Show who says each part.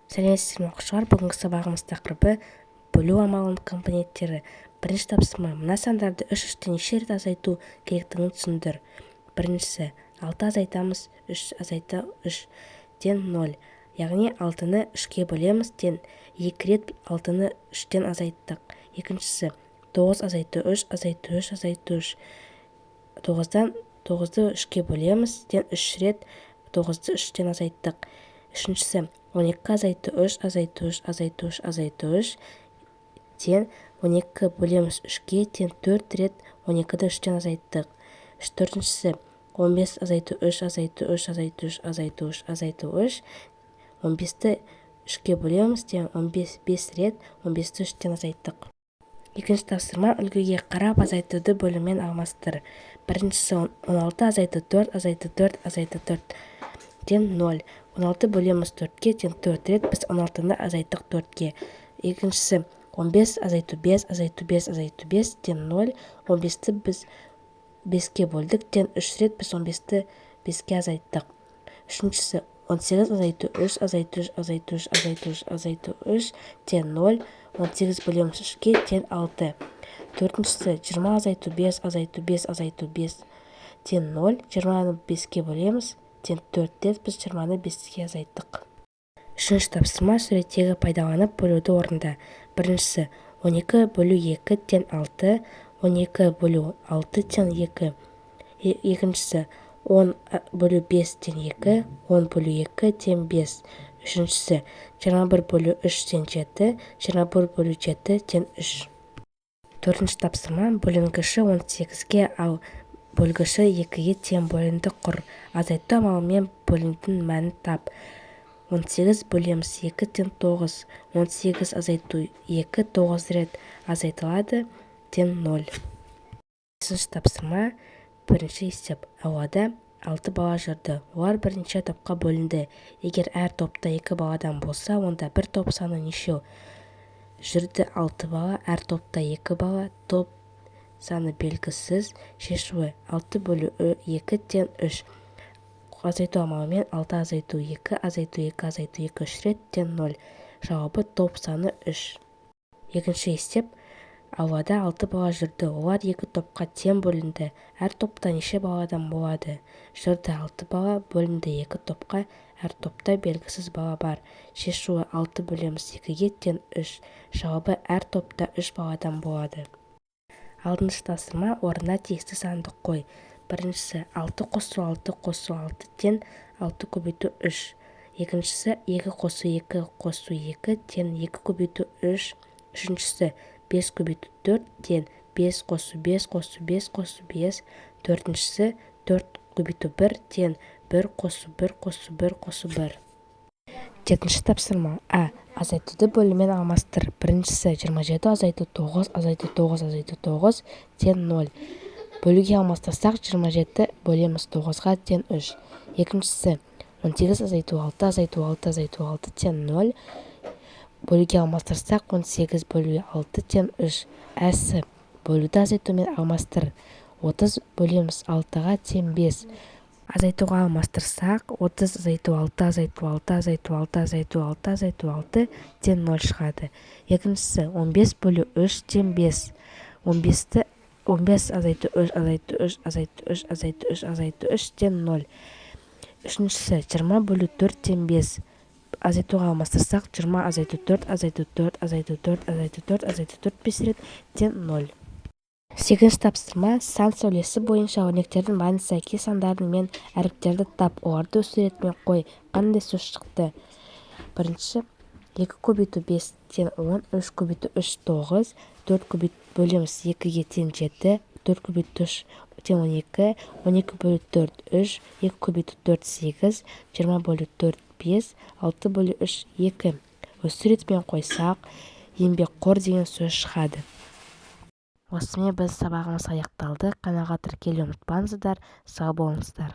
Speaker 1: Сәлеметсіздер ме оқушылар, бүгінгі сабағымыз тақырыбы бөлу амалының компоненттері. Бірінші тапсырма: мына сандарды үш-үштен неше рет азайту керектігін түсіндір. Біріншісі: 6 азайтамыз, 3 азайта 3-тен 0. Яғни 6-ны 3-ке бөлеміз, тен 2 рет 6-ны 3-тен азайттық. Екіншісі: 9 азайту 3, азайту 3, азайту 3. 9-дан 9-ды 3-ке бөлеміз, тен 3 рет 9-ды 3-тен азайттық. Үшіншісі: 12 азайту 3, азайту 3, азайту 3, азайту 3, тен 12 бөлеміз 3-ке, тен 4 рет 12-ді 3-тен азайттық. Төртіншісі: 15 азайту 3, азайту 3, азайту 3, азайту 3, азайту 3, 15-ті 3-ке бөлеміз, тен 5 рет 15-ті 3-тен азайттық. Екінші тапсырма: үлгіге қарап азайтуды бөліммен алмастыр. Біріншісі: 16 азайту 4, азайту 4, азайту 4, тен 0. 16 бөлеміз 4-ке, тен 4 рет біз 16-ны азайттық 4-ке. Екіншісі: 15 азайту 5, азайту 5, азайту 5, тен 0. 15-ті біз 5-ке бөлдік, тен 3 рет біз 15-ті 5-ке азайттық. Үшіншісі: 18 азайту 3, азайту 3, азайту 3, азайту 3, азайту 3, тен 0. 18 бөлеміз 3-ке, тен 6. Төртіншісі: 20 азайту 5, азайту 5, азайту 5, тен 0. 20-ны 5-ке бөлеміз, тен 4 рет біз 20-ны 5-ке азайттық. Үшінші тапсырма: суреттегі пайдаланып бөлуді орында. Біріншісі: 12 бөлу 2, тен 6, 12 бөлу 6, тен 2. Екіншісі: 10 бөлу 5, тен 2, 10 бөлу 2, тен 5. Үшіншісі: 21 бөлу 3, тен 7, 21 бөлу 7, тен 3. Төртінші тапсырма: бөлінгіші 18-ге, ал бөлгіші 2-ге тең бөлінді құр. Азайту амалымен бөліндің мәнін тап. 18 бөлеміз 2, тен 9. 18 азайту 2 9 рет азайтылады, тен 0. Бесінші тапсырма: бірінші есеп. Ауада 6 бала жүрді. Олар бірінші топқа бөлінді. Егер әр топта 2 баладан болса, онда бір топ саны нешеу? Жүрді 6 бала, әр топта 2 бала, топ саны белгісіз. Шешуі: 6 бөлу 2, тен 3. Азайту амалымен 6 азайту 2, азайту 2, азайту 2 3 рет, тен 0. Жауабы топ саны 3. Екінші есеп. Аулада 6 бала жүрді. Олар 2 топқа тең бөлінді. Әр топта неше баладан болады? Жүрді 6 бала, бөлінді 2 топқа, әр топта белгісіз бала бар. Шешуі: 6 бөлеміз 2-ге, тен 3. Жауабы әр топта 3 баладан болады. Алтыншы тапсырма: орнына тиісті санды қой. Біріншісі: 6 қосу 6 қосу 6, тен 6 көбейту 3. Екіншісі: 2 қосу 2 қосу 2, тен 2 көбейту 3. Үшіншісі: 5 көбейту 4, тен 5 қосу 5 қосу 5 қосу 5. Төртіншісі: 4 көбейту 1, тен 1 қосу 1 қосу 1 қосу 1. Жетінші тапсырма. А. Азайтуды бөліммен алмастыр. Біріншісі: 27 азайту 9, азайту 9, азайту 9, тен 0. Бөлуге алмастырсақ, 27 бөлеміз 9-ға, тен 3. Екіншісі: 18 азайту 6, азайту 6, азайту 6, тен 0. Бөлуге алмастырсақ, 18 бөлу 6, тен 3. Әсі: бөлуді азайтумен алмастыр. 30 бөлеміз 6-ға, тен 5. Азайтуға алмастырсақ, 30 азайту 6, азайту 6, азайту 6, азайту 6, азайту 6, тен 0 шығады. Екіншісі: 15 бөлу 3, тен 5. 15 азайту 3, азайту 3, азайту 3, азайту 3, азайту 3, тен 0. Үшіншісі: 20 бөлу 4, тен 5. Азайтуға алмастырсақ, 20 азайту 4, азайту 4, азайту 4, азайту 4, азайту 4, 5 рет, тен 0. Сегізінші тапсырма: сан сәулесі бойынша өрнектердің мәні сәйкес сандардың мен әріптерді тап, оларды суретпен қой. Қандай сөз шықты? Бірінші: 2 көбейту 5, тен 10, 3 көбейту 3 9, 4 бөлеміз 2-ге, тен 7, 4 көбейту 3, тен 12, 12 бөлу 4 3, 2 көбейту 4 8, 20 бөлу 4 5, 6 бөлу 3 2. Суретпен қойсақ, еңбекқор деген сөз шығады. Осымен біз сабағымыз аяқталды. Каналға тіркелуді ұмытпаңыздар. Сау болыңыздар.